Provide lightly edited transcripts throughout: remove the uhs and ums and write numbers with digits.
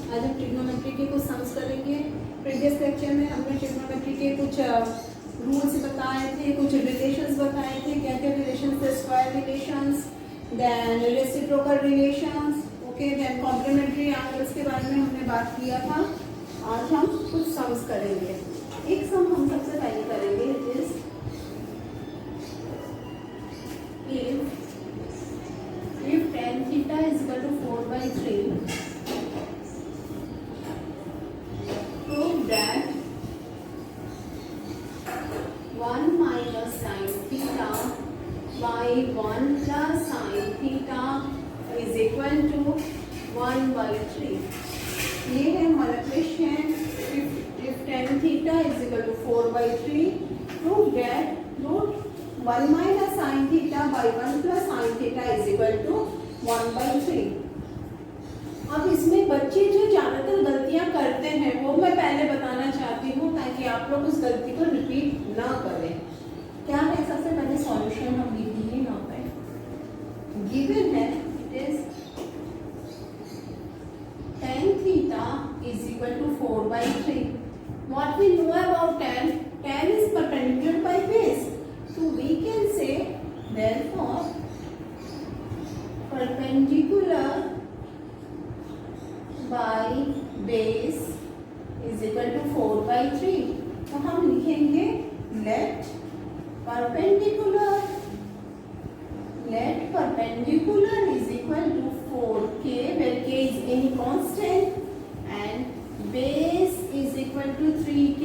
आज हम ट्रिग्नोमेट्री के कुछ सम्स करेंगे। प्रीवियस लेक्चर में हमने ट्रिग्नोमेट्री के कुछ रूल्स बताए थे, कुछ रिलेशंस बताए थे, क्या क्या रिलेशंस थे, square relations, then reciprocal relations, okay, then complementary angles के बारे में हमने बात किया था। आज हम कुछ सम्स करेंगे। एक सम हम सबसे पहले करेंगे, it is if tan theta is equal to 4/3, prove that 1 minus sin theta by 1 plus sin theta is equal to 1/3. ये है हमारा question. if tan theta is equal to 4/3, prove that root 1 minus sin theta by 1 plus sin theta is equal to 1/3. अब इसमें बच्चे जो ज्यादातर गलतियां करते हैं वो मैं पहले बताना चाहती हूँ ताकि आप लोग उस गलती को रिपीट ना करें। क्या है, सबसे पहले सॉल्यूशन हम लिखेंगे यहाँ पे। गिवन है it is tan theta is equal to 4/3. What we know about tan? Tan is perpendicular by base. So we can say therefore perpendicular by base is equal to 4/3. तो हम लिखेंगे let perpendicular is equal to 4k where k is any constant and base is equal to 3k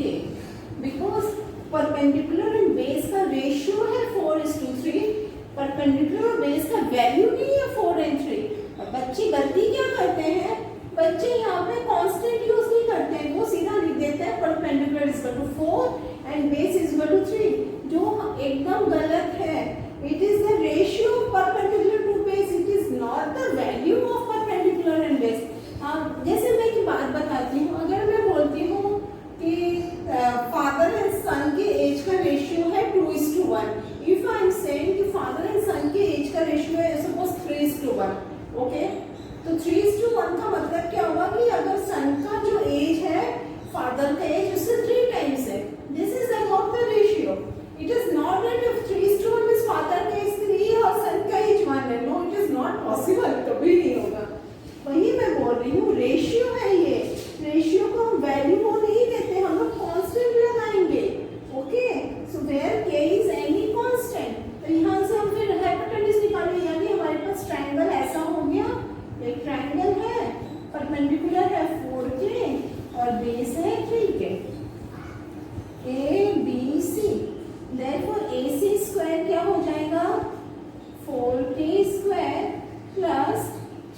because perpendicular and base का ratio है 4:3। Perpendicular और base का value नहीं है 4 and 3। और बच्चे गलती क्या करते हैं, बच्चे यहाँ पे कांस्टेंट यूज नहीं करते हैं, वो सीधा लिख देते हैं perpendicular is equal to 4 and base is equal to 3, जो एकदम गलत है। It is the ratio of perpendicular to base, it is not the value of perpendicular and base. जैसे मैं एक बात बताती हूँ, अगर मैं बोलती हूँ कि फादर एंड सन के एज का रेशियो है 2:1, इफ आई एम सेइंग कि फादर एंड सन के एज का रेशियो है सपोज 3:1, ओके, तो 3:1 का मतलब क्या हुआ कि अगर सन का जो एज है फादर का एज उससे 3 टाइम्स है। This is about the ratio. It is not that if 3:1 means father का एज 3 और सन का एज 1 है। No, it is not possible, कभी नहीं होगा। वही मैं बोल रही हूँ, रेशियो है ये। रेशियो को हम वैल्यू को नहीं देते, हम लोग कांस्टेंट लगाएंगे, okay. So where k is any constant, तो यहाँ से हम फिर हाइपोटेन्यूज निकालेंगे, यानी हमारे पास ट्रायंगल ऐसा हो गया। एक ट्रायंगल है, परपेंडिकुलर है 4k और बेस है 3k, ABC। Therefore AC square क्या हो जाएगा, 4k square plus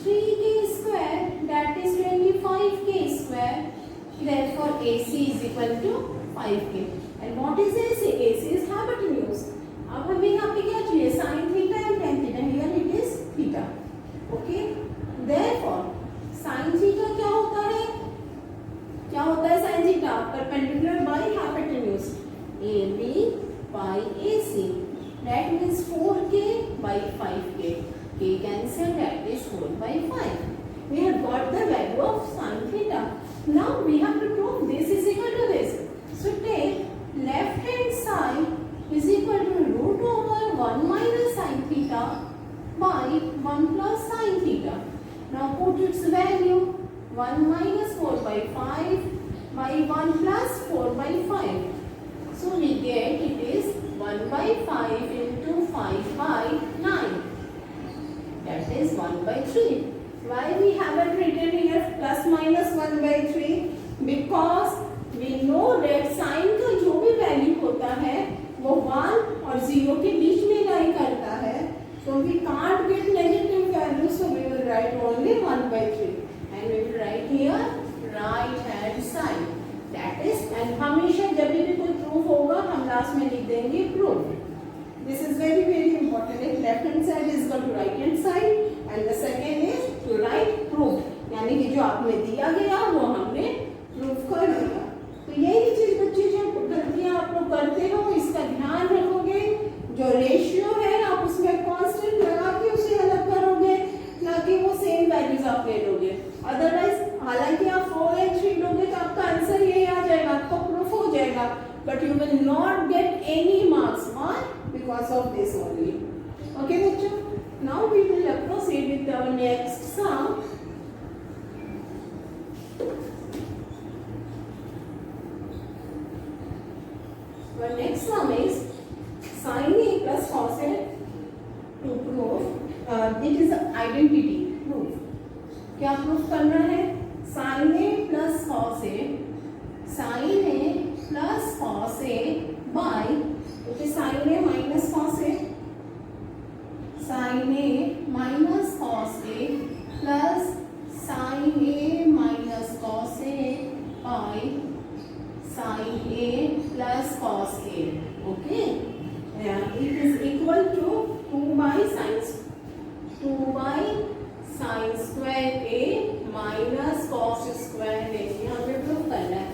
3k square, that is 25k square. Therefore AC is equal to 5k. And what is AC? AC is hypotenuse. अब हमें यहाँ पे क्या चाहिए, sin theta and tan theta. Here it is theta. Okay. Therefore sin theta क्या होता है, क्या होता है sin theta? Perpendicular by hypotenuse. AB by AC. That means 4k by 5k. K cancel, that is 4/5. We have got the value of sin theta. Now we have to prove this is equal to this. So take left hand side is equal to root over 1 minus sin theta by 1 plus sin theta. Now put its value, 1 minus 4/5 by 1 plus 4/5. So we get it is 1/5 into 5/9. That is 1/3. Why we haven't written here plus minus 1/3? Because we know that sin का जो भी value होता है वो 1 और 0 के बीच में लाई करता है, so we can't get negative value, so we will write only 1/3 and we will write here right hand side. That is, and हमेशा जब भी कोई प्रूफ होगा हम लास्ट में लिख देंगे proof. This is very very important. If left hand side is equal to right hand side and the second is to write proof, यानी कि जो आपने दिया गया वो हमने प्रूफ कर दिया। तो यही चीज बच्चे जो गलतियां आप लोग करते हो इसका ध्यान रखोगे। जो रेशियो है आप उसमें कांस्टेंट लगा के उसे अलग करोगे, ना कि वो सेम वैल्यूज आप ले लोगे। अदरवाइज हालांकि आप 4 and 3 लोगे तो आपका आंसर यही आ जाएगा, आपका प्रूफ हो जाएगा, but you will not get any marks. Why? Because of this only. Okay बच्चों, now we will proceed with our next sum. Our next sum is sin A plus cos A to prove it is an identity proof। क्या proof करना है? sin A plus cos A, sin A plus cos A by it is sin A minus cos A, sin A minus cos A plus sin A minus cos A by sin A plus cos A. Okay, it is equal to 2 by sin square A minus cos square A। हमें proof करना है।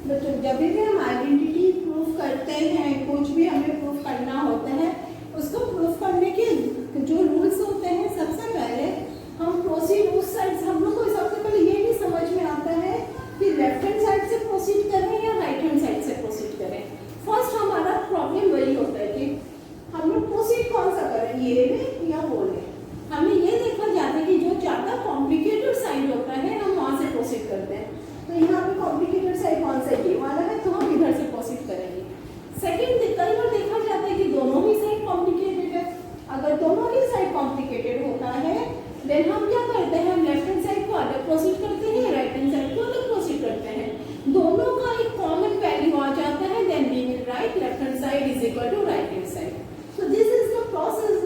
बच्चों जब भी हम identity proof करते हैं, कुछ भी हमें प्रूफ करना होता है, उसको प्रूफ करने के जो रूल्स होते हैं, सबसे पहले हम प्रोसीड उस साइड से, हम लोग को सबसे पहले ये नहीं समझ में आता है कि लेफ्ट हैंड साइड से प्रोसीड करें या राइट हैंड साइड से प्रोसीड करें। फर्स्ट हमारा प्रॉब्लम वही होता है कि हम लोग प्रोसीड कौन सा करें, ये लें या वो लें। हमें ये देखा जाता है कि जो ज़्यादा कॉम्प्लिकेटेड साइड होता है हम वहाँ से प्रोसीड करते हैं। तो यहाँ पे कॉम्प्लिकेटेड साइड कौन सा ये वाला है, तो हम इधर से प्रोसीड करेंगे। सेकेंड, कई बार देखा जाता है कि दोनों ही साइड कॉम्प्लिकेटेड है। अगर दोनों ही साइड कॉम्प्लिकेटेड होता है देन हम क्या करते हैं, हम लेफ्ट हैंड साइड को अलग प्रोसीड करते हैं, राइट हैंड साइड को अलग प्रोसीड करते हैं। दोनों का एक कॉमन वैल्यू आ जाता है, then we will write left hand side is equal to right hand side. So this is the process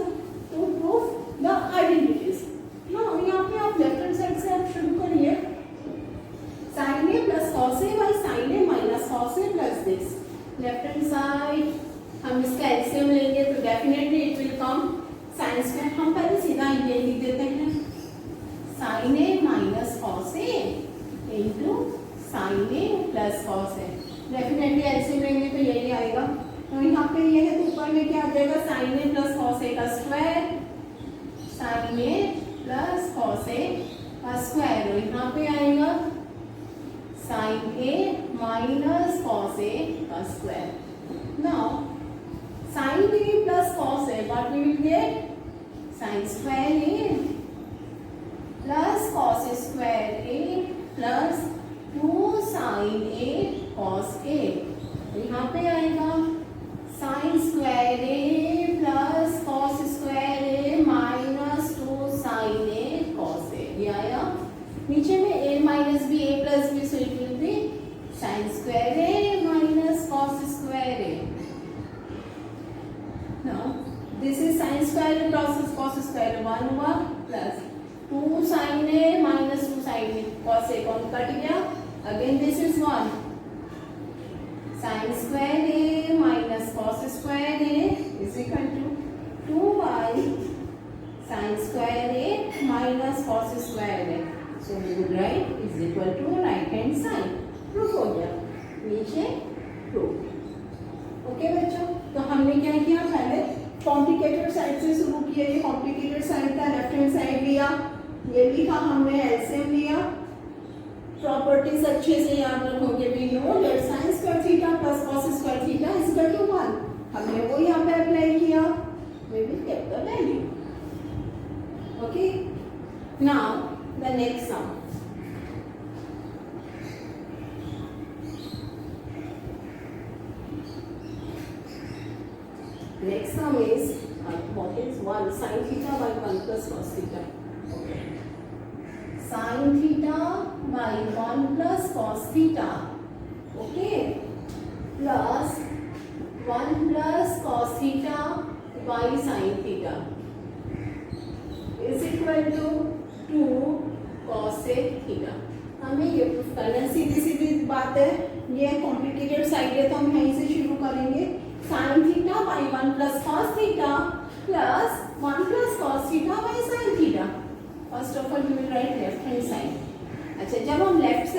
to prove the identities. Now यहाँ पे आप लेफ्ट हैंड साइड से आप शुरू करिए, sin A plus cos A by sin A minus cos A plus this। Left hand side हम इसका LCM लेंगे तो definitely it will come sin square. हम पहले सीधा ये लिख देते हैं, sin A minus cos A into sin A plus cos A। Definitely LCM लेंगे तो यही आएगा। तो यहाँ पे ये है तो ऊपर में क्या आ जाएगा, sin A plus cos A का square, sin A plus cos A का स्क्वायर। और यहाँ पे आएगा sin A minus cos A का square. Now sin A plus cos A, what we will get? Sin square A plus cos square A plus 2 sin A cos A। यहाँ पे आएगा sin square A plus cos square A minus 2 sin A cos A। ये आया। नीचे में A minus B, A plus B, so it will be sin square A minus cos square A। Now this is sin square A plus cos square A, 1 हुआ plus 2 sin A minus 2 sin A cos A, कौन cut गया। Again this is 1 sin square A minus cos square A is equal to 2 by sin square A minus cos square A। So we will write is equal to right hand side। Proof हो गया, नीचे proof. Okay बच्चों, तो हमने क्या किया, पहले complicated side से शुरू किया। ये कॉम्प्लिकेटेड साइड था, लेफ्ट हैंड साइड लिया, ये लिखा हमने, एलसीएम लिया। प्रॉपर्टीज अच्छे से याद रखोगे। We know that sin square theta plus cos square theta is equal to 1। हमने वो यहाँ पे अप्लाई किया, we will get the value. Okay, now the next sum. Next sum is what is 1 sin theta by 1 plus cos theta। Okay. Sin theta by 1 plus cos theta, okay, plus 1 plus cos theta by sin theta is equal to 2 cos theta। हमें ये proof करना है, सीधी सीधी बात है। ये complicated side है तो हम यहीं से शुरू करेंगे। sin theta by 1 plus cos theta plus 1 plus cos theta by sin theta। First of all we will write left hand side। अच्छा, जब हम लेफ्ट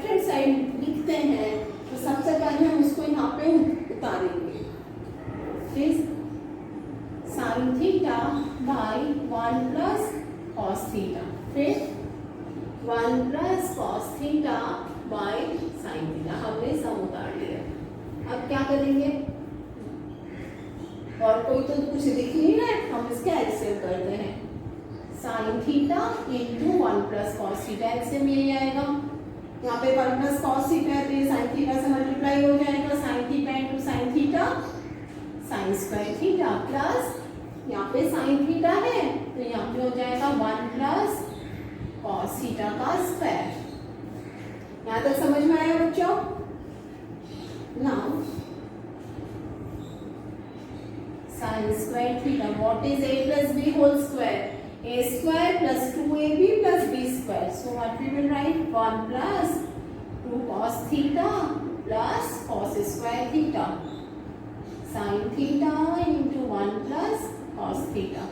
हैंड साइड लिखते हैं तो सबसे पहले हम उसको यहाँ पे उतारेंगे। ठीक, sin theta by 1 plus cos theta, फिर 1 plus cos theta by sine theta. हमने सम उतार लिया। अब क्या करेंगे, और कोई तो कुछ दिख नहीं रहा है, हम इसका एलसीएम करते हैं। Sign theta into 1 plus cos theta, LCM यही आएगा। यहाँ पे 1 प्लस कॉस थीटा है तो ये साइन थीटा से मल्टीप्लाई हो जाएगा। Sign theta into sine theta sine square theta plus यहाँ पे साइन थीटा है तो यहाँ पे हो जाएगा 1 प्लस कॉस थीटा का स्क्वायर। यहाँ तक समझ में आया बच्चों? Now sine square theta, what is a plus b whole square? a square plus 2ab plus b square. So what we will write? 1 plus 2 cos theta plus cos square theta sin theta into 1 plus cos theta.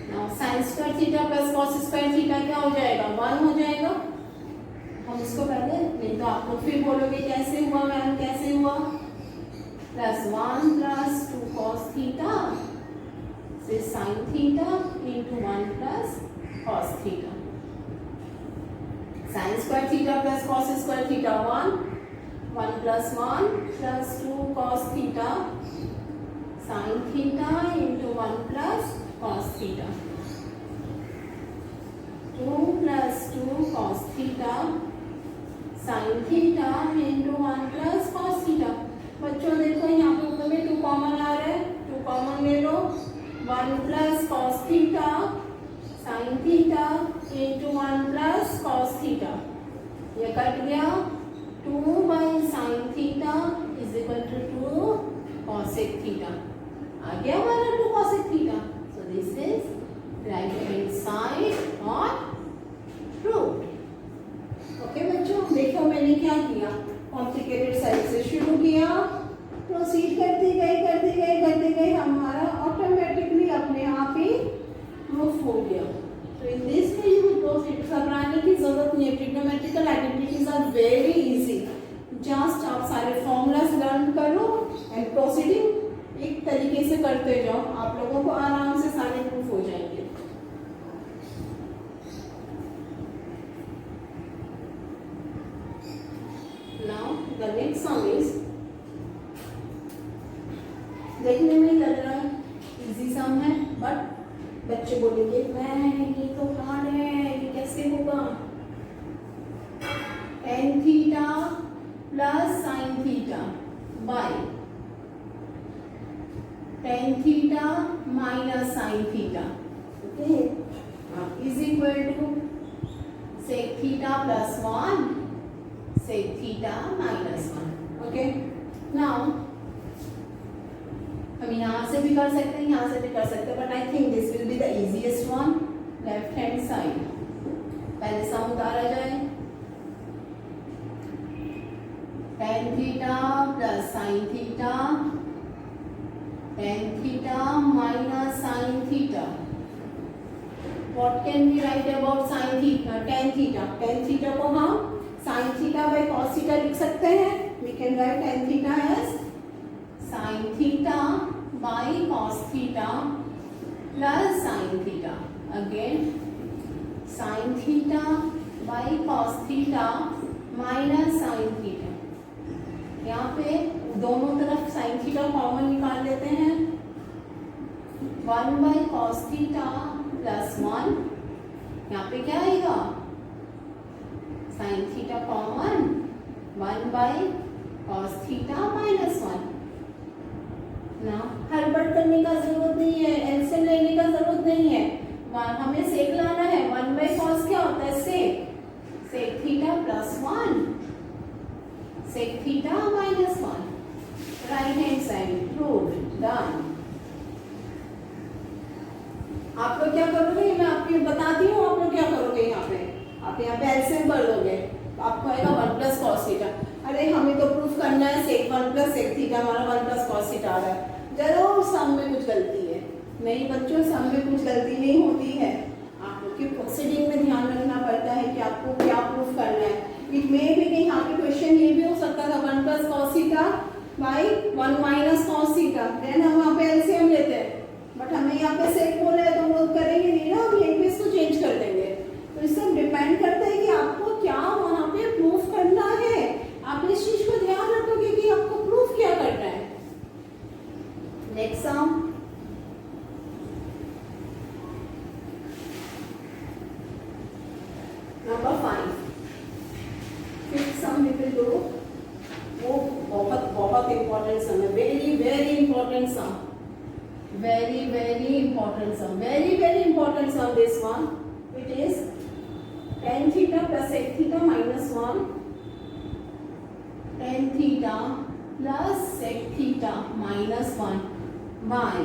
Now sin square theta plus cos square theta क्या हो जाएगा? 1 हो जाएगा। हम इसको पहले, नहीं तो आप लोग फिर बोलोगे कैसे हुआ मैम, कैसे हुआ? प्लस 1 प्लस 2 cos थीटा से sin theta into 1 plus cos theta. sin square theta plus cos square theta 1 plus 1 plus 2 cos theta sin theta into 1 plus cos theta. 2 plus 2 cos theta sin theta into 1 plus cos theta. बच्चों देखो यहाँ पे ऊपर में 2 common आ रहा है, 2 common ले लो। 1 plus cos theta sine theta into 1 plus cos theta, ये कट गया। 2 by sine theta is equal to 2 cosec theta. आ गया हमारा 2 cosec theta. So this is right hand side और रूट। ओके बच्चों, देखो मैंने क्या किया, कॉम्प्लिकेटेड साइड से शुरू किया, प्रोसीड करते गए हमारा ऑटोमेटिकली अपने आप ही प्रूफ हो गया। तो in this way you proceed, घबराने की जरूरत नहीं है। Trigonometrical identities are very easy. Just आप सारे फॉर्मूलाज लर्न करो एंड प्रोसीडिंग एक तरीके से करते जाओ, आप लोगों को आराम से सारे प्रूफ हो जाएंगे। Now the next sum is, देखने में लग रहा है इजी सम है, बट बच्चे बोलेंगे मैं ये तो हार्ड है, ये कैसे होगा? tan theta plus sine theta by tan theta minus sine theta, okay, is equal to sec theta plus 1 sec theta minus 1. Okay. Now हम यहाँ से भी कर सकते हैं, यहाँ से भी कर सकते हैं, but I think this will be the easiest one. Left hand side पहले सम उतारा जाए। tan theta plus sine theta tan theta minus sine theta. What can we write about sin theta? tan theta को हम sin theta by cos theta लिख सकते हैं। We can write tan theta as sin theta by cos theta plus sin theta. Again sin theta by cos theta minus sin theta. यहाँ पे दोनों तरफ sin theta common निकाल लेते हैं। 1 बाई cos थीटा प्लस 1, यहाँ पे क्या आएगा? Sine theta common 1 by cos theta minus 1। ना हड़बड़ करने का जरूरत नहीं है, एलसीएम लेने का जरूरत नहीं है, हमें सेक लाना है। 1 बाई कॉस क्या होता है? Sec theta plus 1 sec theta minus 1, right hand side root done. आप लोग क्या करोगे, मैं आपको बताती हूँ, आप लोग क्या करोगे। आप यहाँ पे एलसीएम कर दोगे तो आपको आएगा 1 प्लस कॉस थीटा। अरे हमें तो प्रूफ करना है सेक 1 प्लस सेक थीटा, हमारा 1 प्लस कॉस थीटा आ रहा है। जरूर सम में कुछ गलती है। नहीं बच्चों, सम में कुछ गलती नहीं होती है। आप लोग की प्रोसीडिंग में ध्यान रखना पड़ता है कि आपको क्या प्रूफ करना है। इट मे बी कि यहाँ पे क्वेश्चन ये भी हो सकता था 1 plus cos theta by 1 minus cos theta, then हम वहाँ पे एलसीएम लेते हैं, बट हमें यहाँ पे सेक बोला है तो वो करेंगे नहीं ना, हम यहीं पे इसको चेंज कर देंगे। तो इससे टू, वो बहुत बहुत इंपॉर्टेंट सम है, very very important some, very very important sum, very very important sum this one. It is tan theta plus sec theta minus 1, tan theta plus sec theta minus 1 by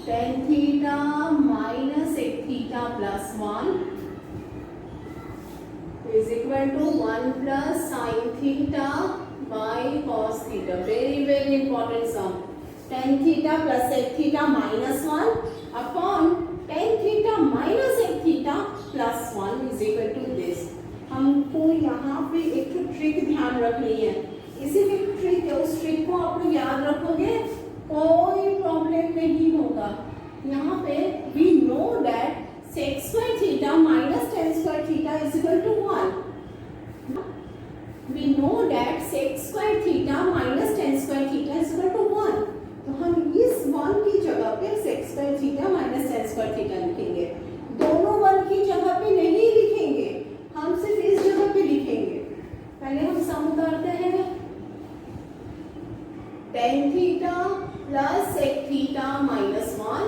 tan theta minus sec theta plus 1 is equal to 1 plus sin theta by cos theta. Very very important sum. tan theta plus sec theta minus 1 upon tan theta minus sec theta plus 1 is equal to this. हमको यहाँ पे एक तो trick ध्यान रखनी है, इसी भी ट्रिक है, उस ट्रिक को आप लोग याद रखोगे कोई प्रॉब्लम नहीं होगा. यहाँ पे we know that sec square theta minus tan square theta is equal to 1. We know that sec square theta minus tan square theta is equal to 1. तो हम इस 1 की जगह पे sec square theta minus tan square theta लिखेंगे. दोनों 1 की जगह पे नहीं लिखेंगे, हम सिर्फ इस जगह पे लिखेंगे. पहले हम सम उतारते हैं. tan theta plus sec theta minus 1,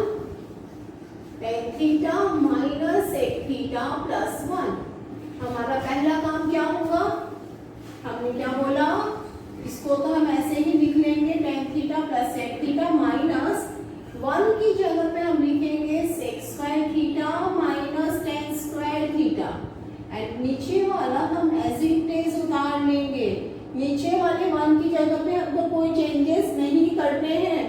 tan theta minus sec theta plus 1. हमारा पहला काम क्या होगा, हमने क्या बोला, इसको तो हम ऐसे ही लिख लेंगे tan theta plus sec theta minus 1 की जगह पे हम लिखेंगे sec square theta minus tan square theta. And नीचे वाला हम एज इट इज उतार लेंगे. नीचे वाले 1 की जगह पे हमको कोई चेंजेस नहीं करने हैं.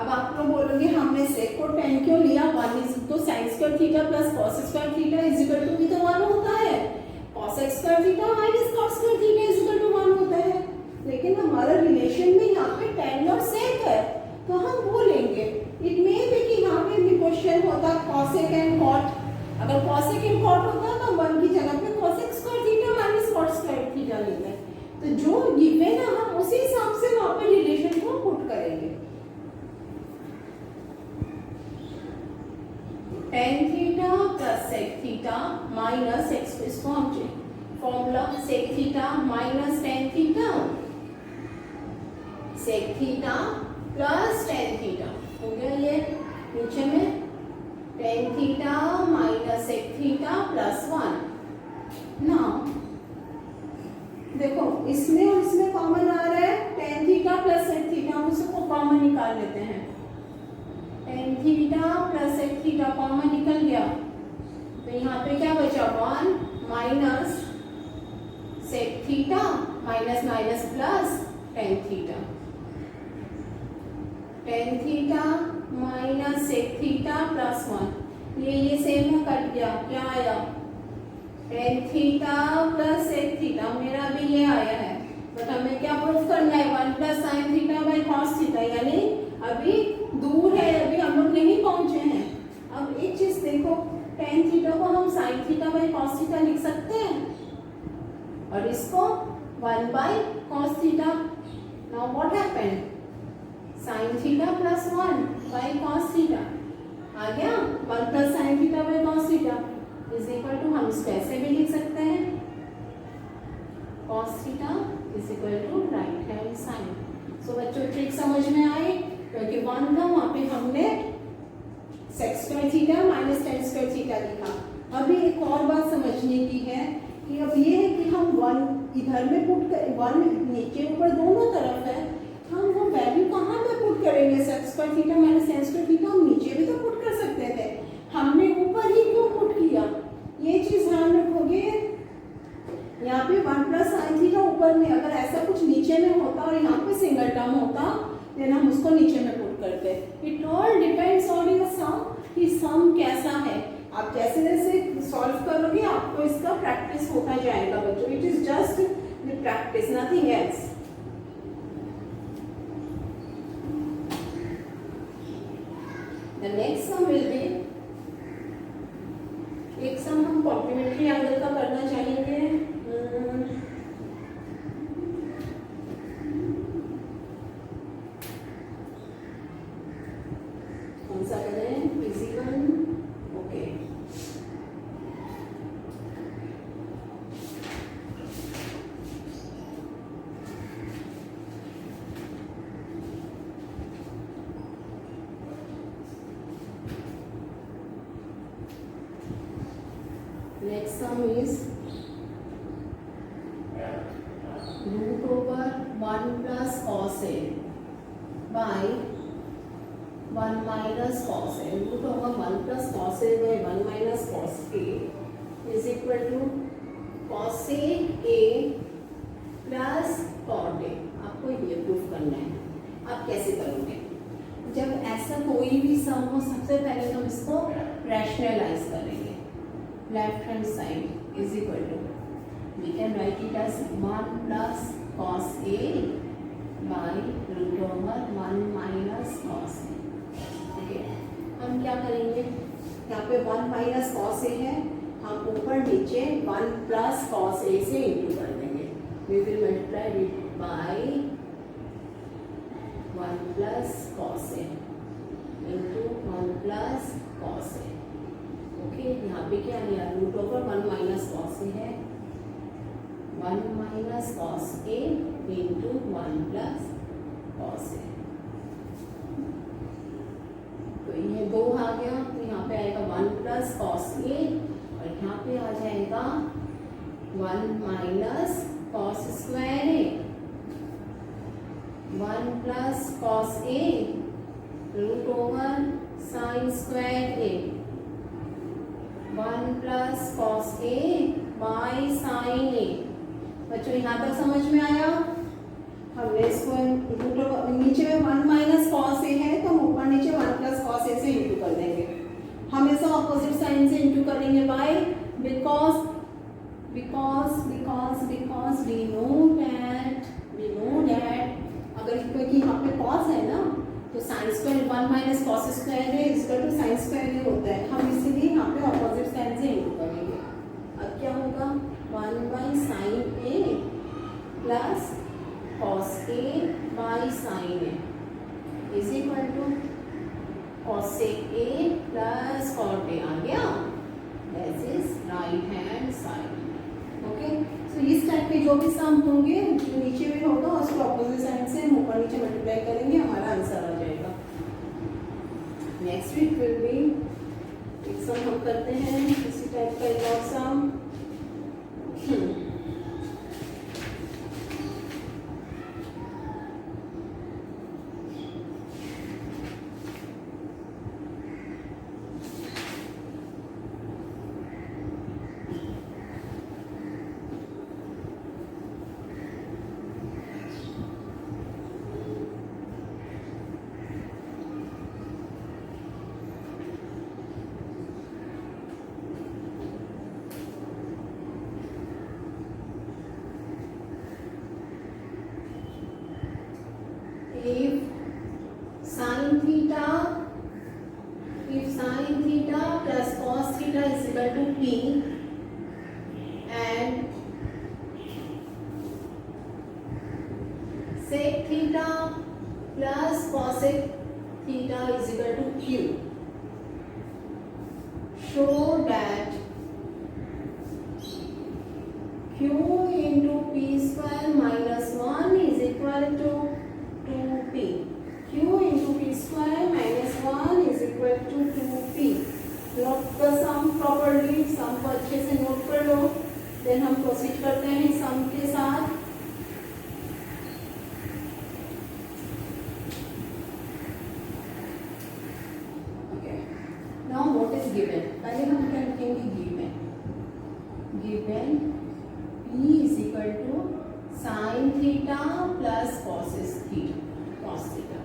अब आप लोग बोलोगे हमने sec को tan क्यों लिया, 1 इज तो sin square theta plus cos square theta is equal to भी तो 1 होता है. cos square theta minus cos square theta is equal to 1 होता है. लेकिन हमारा रिलेशन में यहाँ पे tan और sec है, तो हम बोलेंगे इट मे बी कि यहाँ पे भी क्वेश्चन होता cosec एंड cot. अगर cosec एंड cot होता तो 1 की जगह पे cosec square theta minus cot square theta लेते हैं. तो जो गिवन है हम उसी हिसाब से वहाँ पे रिलेशन को पुट करेंगे. tan theta plus sec theta minus इसको हम formula sec theta minus tan theta, sec theta plus tan theta हो गया. ये नीचे में tan theta minus sec theta plus 1. Now देखो इसमें और इसमें कॉमन आ रहा है tan theta plus sec theta, हम उसको कॉमन निकाल लेते हैं. tan theta plus sec theta common निकल गया, तो यहाँ पे क्या बचा 1 minus sec theta minus minus plus tan theta. tan theta minus sec theta plus 1, ये सेम में कट गया, क्या आया tan theta plus sec theta, मेरा भी ये आया है. बट हमें क्या प्रूफ करना है, 1 plus sin theta by cos theta, यानी अभी दूर है, अभी हम लोग नहीं पहुंचे हैं. अब एक चीज देखो, tan थीटा को हम sin theta by cos theta लिख सकते हैं और इसको 1 by cos theta. Now what happened, sin theta plus 1 by cos theta आ गया. 1 plus sin theta by cos theta is equal to, हम इसको ऐसे भी लिख सकते हैं cos theta is equal to right hand side. So बच्चों ट्रिक समझ में आई, क्योंकि 1 था वहां पे हमने sec square theta minus tan square theta लिखा. अभी एक और बात समझने की है कि अब ये है कि हम 1 इधर में पुट कर, 1 नीचे ऊपर दोनों तरफ है, हम वो वैल्यू कहाँ पे पुट करेंगे, sec square theta minus tan square theta हम नीचे भी तो पुट कर सकते थे, हमने ऊपर ही क्यों पुट किया, ये चीज ध्यान रखोगे. यहाँ पे 1 प्लस sin थीटा ऊपर में, अगर ऐसा कुछ नीचे में होता और यहाँ पे सिंगल टर्म होता देन हम उसको नीचे में पुट करते. It all depends on your sum, कि सम कैसा है. आप जैसे जैसे सॉल्व करोगे आपको इसका प्रैक्टिस होता जाएगा बच्चों. It is just the practice, nothing else. The next sum will be, एक सम हम कॉम्प्लीमेंट्री एंगल का करना चाहेंगे. कौन सा करें, physical. Okay next sum is root over 1 plus cos A by 1 minus cos A. Root over 1 plus cos A by 1 minus cos A is equal to cosec A plus cot A. आपको ये proof करना है. आप कैसे करोगे? जब ऐसा कोई भी सम हो, सबसे पहले हम इसको रैशनलाइज करेंगे. Left hand side is equal to, we can write it as 1 plus cos A by root over 1 minus cos A. Okay, हम क्या करेंगे? यहाँ पे 1 माइनस कॉस ए है, हम ऊपर नीचे 1 प्लस कॉस ए से इंटू कर देंगे. We will multiply it by 1 plus cos A into 1 plus cos A. Okay, यहाँ पे क्या लिया? Root over 1 minus cos A है, 1 minus cos A into 1 plus cos A. तो ये 2 आ गया, तो यहाँ पे आएगा 1 प्लस कॉस ए और यहाँ पे आ जाएगा 1 minus cos square a. 1 plus cos A root over sine square a. 1 plus cos A by sine a. बच्चों यहाँ तक समझ में आया? हमने इसको रूट ओवर नीचे में 1 माइनस कॉस ए है, तो हम ऊपर नीचे 1 प्लस कॉस ए से इंटू कर देंगे. हमेशा ऑपोजिट साइन से इंटू करेंगे. By because we know that अगर क्योंकि यहाँ पे कॉस है ना, तो sine square 1 minus cos square है इसका टू साइन स्क्वायर ही होता है. हम इसीलिए यहाँ पे ऑपोजिट साइन से इंटू करेंगे. अब क्या होगा? 1 by sine a plus cos A by sine a is equal to cosec A plus cot a. आ गया? This is right hand side. Okay, तो इस टाइप के जो भी सम होंगे, जो नीचे भी होगा उसको ऑपोजिट साइड से हम ऊपर नीचे मल्टीप्लाई करेंगे, हमारा आंसर आ जाएगा. नेक्स्ट वीक विल बी एक सम हम करते हैं इसी टाइप का एक और सम. If sin theta plus cos theta is equal to p and sec theta plus cosec theta is equal to q, show that q into p square minus 1 is equal to 2p. q into p square minus 1 is equal to 2p. Note the sum properly. Sum को अच्छे से note कर लो. Then हम proceed करते हैं सम के साथ. Okay, now what is given? पहले हम क्या लिखेंगे? Given p is equal to sin theta plus cos theta.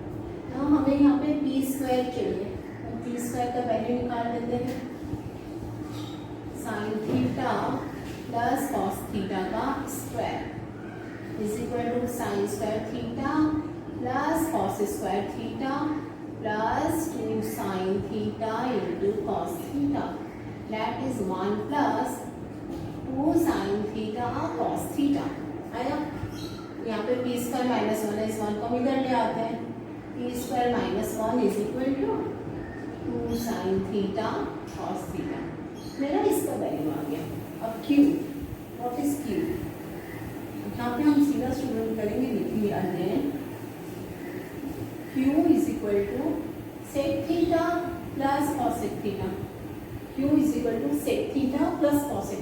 ना हमें यहाँ पे p स्क्वायर चाहिए. p स्क्वायर का वैल्यू निकाल लेते हैं. sin theta plus cos theta का square is equal to sin square theta plus cos square theta plus 2 sin theta into cos theta. That is 1 plus 2 sin theta cos theta. आया? यहाँ पे p square minus 1 है, इस 1 को इधर ले आते हैं. p square minus 1 is equal to 2 sin theta cos थीटा. मेरा इसका वैल्यू आ गया. अब q, व्हाट इज q? यहाँ पे हम सीधा स्टूडेंट करेंगे. लिखिए अध्ययन q is equal to sec theta plus cosec थीटा. q is equal to sec theta plus cosec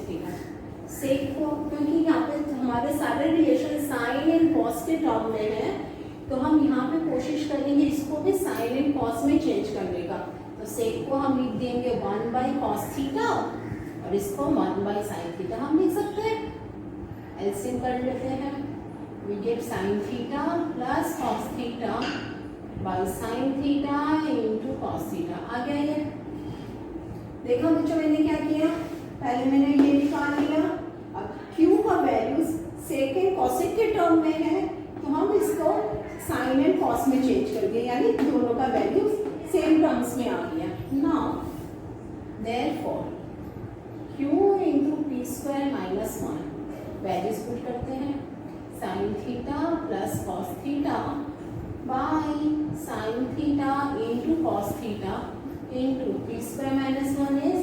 sec को, क्योंकि यहाँ पे हमारे सारे रिलेशन साइन एंड कॉस के टर्म में है, तो हम यहाँ पे कोशिश करेंगे इसको भी साइन एंड कॉस में चेंज करने का। तो सेक को हम लिख देंगे 1/cos थीटा और इसको 1/sin थीटा हम लिख सकते हैं। एलसीएम कर लेते हैं, we get sin theta plus cos theta by sin theta into cos theta. आ गया ये। देखो बच्चों मैंने क्या किया, पहले मैंने ये निकाल लिया। अब Q का वैल्यू सेक एंड कॉसेक के टर्म में है, तो हम इसको साइन एंड कॉस में चेंज कर दिए, यानी दोनों का वैल्यू सेम टर्म्स में आ गया। Now therefore Q into P square minus 1 values put करते हैं, sine theta plus cos theta by sine theta into cos theta into P square minus 1 is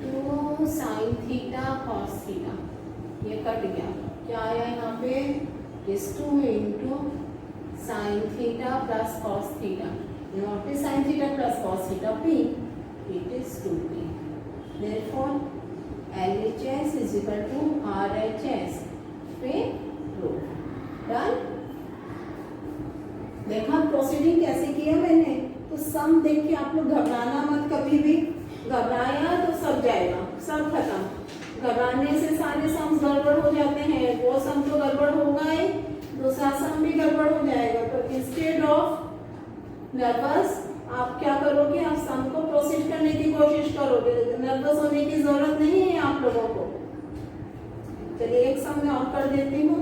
2 sine theta cos theta. ये cut गया, क्या आया यहाँ पे, is 2 into sine theta plus cos theta, not is sine theta plus cos theta p, it is 2p. Therefore LHS is equal to RHS पे proof done. देखा proceeding कैसे किया मैंने, तो सम देख के आप लोग घबराना मत कभी भी, घबराया तो सब जाएगा, सब खत्म। घबराने से सारे सम गड़बड़ हो जाते हैं, वो सम तो गड़बड़ होगा ही, दूसरा सम भी गड़बड़ हो जाएगा। तो इंस्टेड ऑफ नर्वस आप क्या करोगे, आप सम को प्रोसीड करने की कोशिश करोगे, नर्वस होने की जरूरत नहीं है आप लोगों को। चलिए एक सम मैं और कर देती हूँ,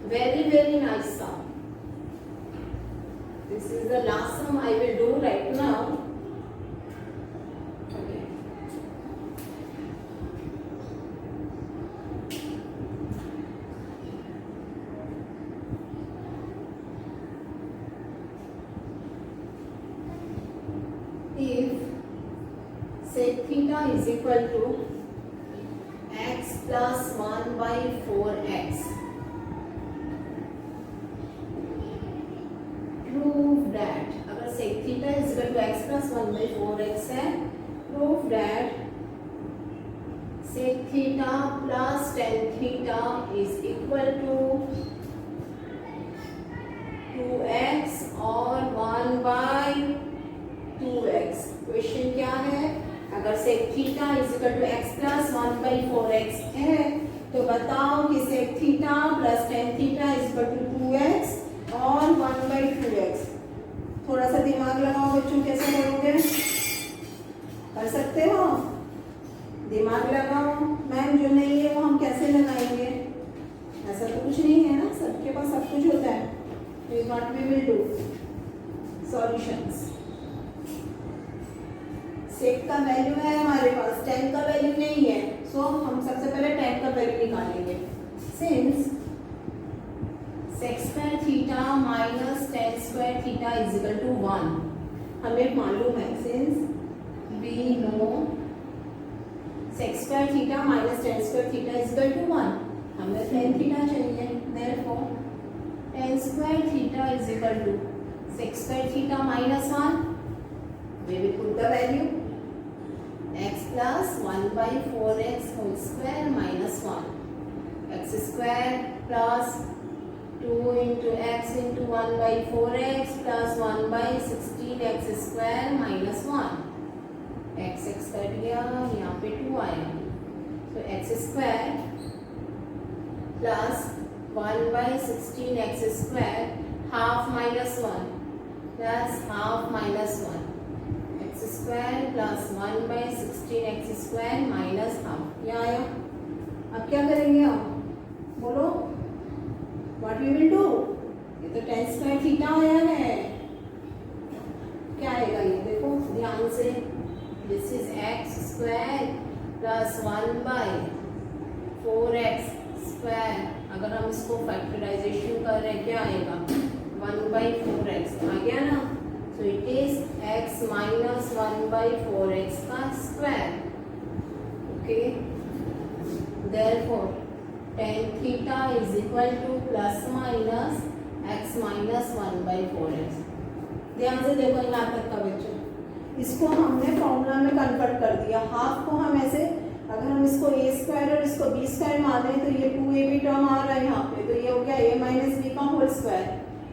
very very nice sum. This is the last sum I will do right now. Okay. If sec theta is equal to x plus 1/4x, that अगर sec theta is equal to x plus 1/4x है, prove that sec theta plus tan theta is equal to 2x और 1/2x। Question क्या है, अगर sec theta is equal to x plus 1/4x है, तो बताओ कि sec theta plus tan theta is equal to 2x और 1/2x। थोड़ा सा दिमाग लगाओ बच्चों, कैसे करोगे, कर सकते हो, दिमाग लगाओ। मैम जो नहीं है वो हम कैसे लगाएंगे, ऐसा तो कुछ नहीं है ना, सबके पास सब कुछ होता है। What we will do, solutions. Sec का वैल्यू है हमारे पास, tan का वैल्यू नहीं है, सो हम सबसे पहले tan का वैल्यू निकालेंगे। Since sec square theta minus tan square theta is equal to 1, हमें मालूम है, since we know sec square theta minus tan square theta is equal to 1, हमें tan theta चाहिए। therefore tan square theta is equal to sec square theta minus 1, we will put the value x plus 1/4x whole square minus 1, x square plus 2 into x into 1/4x plus 1/16x square minus 1, x cut गया, यहाँ पे 2 आया, तो x square plus 1/16x square half minus 1 plus half minus 1, x square plus 1/16x square minus half। यहाँ आया। अब क्या करेंगे हम, बोलो, What we will do? ये तो tan square theta आया है, क्या आएगा ये देखो ध्यान से, this is x square plus 1/4x square। अगर हम इसको फैक्टराइजेशन कर रहे हैं क्या आएगा, 1/4x आ गया ना, so it is x minus 1/4x का square. okay, therefore tan theta is equal to plus minus x minus 1/4x। ध्यान से देखो यहाँ तक का बच्चों, इसको हमने फॉर्मूला में कन्वर्ट कर दिया, हाफ को हम ऐसे स्क्वायर और इसको बी स्क्वायर मान लें तो ये 2ab टर्म आ रहा है यहाँ पे, तो ये हो गया a माइनस बी का होल स्क्वायर।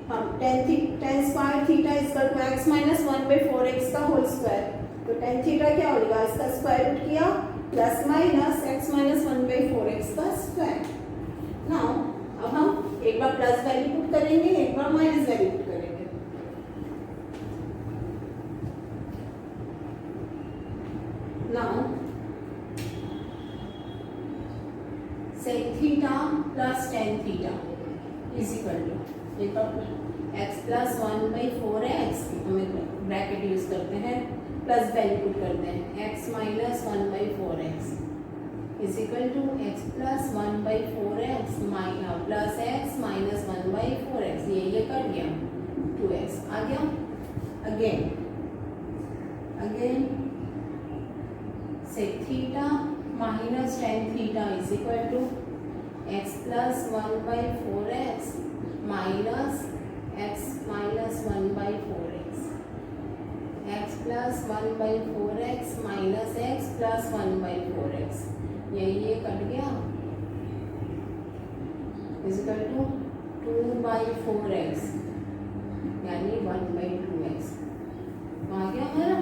हम tan square theta equal to x minus 1/4x का होल स्क्वायर, तो टेन थीटा क्या होगा, इसका स्क्वायर रूट किया plus minus x minus 1/4x का स्क्वायर। नाउ अब हम एक बार प्लस वैल्यू पुट करेंगे, एक बार माइनस वैल्यू पुट करेंगे। Now sec theta plus tan theta is equal to x plus 1/4x, हमें ब्रैकेट यूज करते हैं, प्लस वैल्यू पुट करते हैं x minus 1/4x is equal to x plus 1/4x plus x minus 1/4x, ये cut गया, 2x आ गया। Again sec theta minus tan theta is equal to x plus 1/4x minus x minus 1/4x, x plus 1/4x minus x plus 1/4x, ये cut गया, is equal to 2/4x यानी 1/2x आ गया हमारा।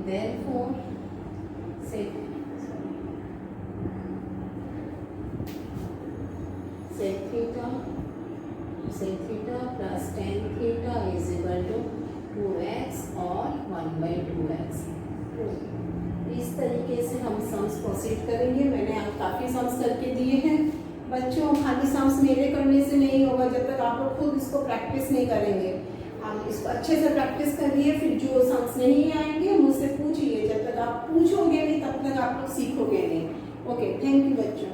Therefore sec theta plus tan theta is equal to 2x और 1/2x। इस तरीके से हम सम्स प्रोसीड करेंगे। मैंने आप काफ़ी सम्स करके दिए हैं बच्चों, खाली सम्स मेरे करने से नहीं होगा जब तक आप लोग खुद इसको प्रैक्टिस नहीं करेंगे। आप इसको अच्छे से प्रैक्टिस करिए, फिर जो सम्स नहीं आएंगे मुझसे पूछिए, जब तक आप पूछोगे नहीं तब तक आप लोग सीखोगे नहीं। ओके, थैंक यू बच्चों।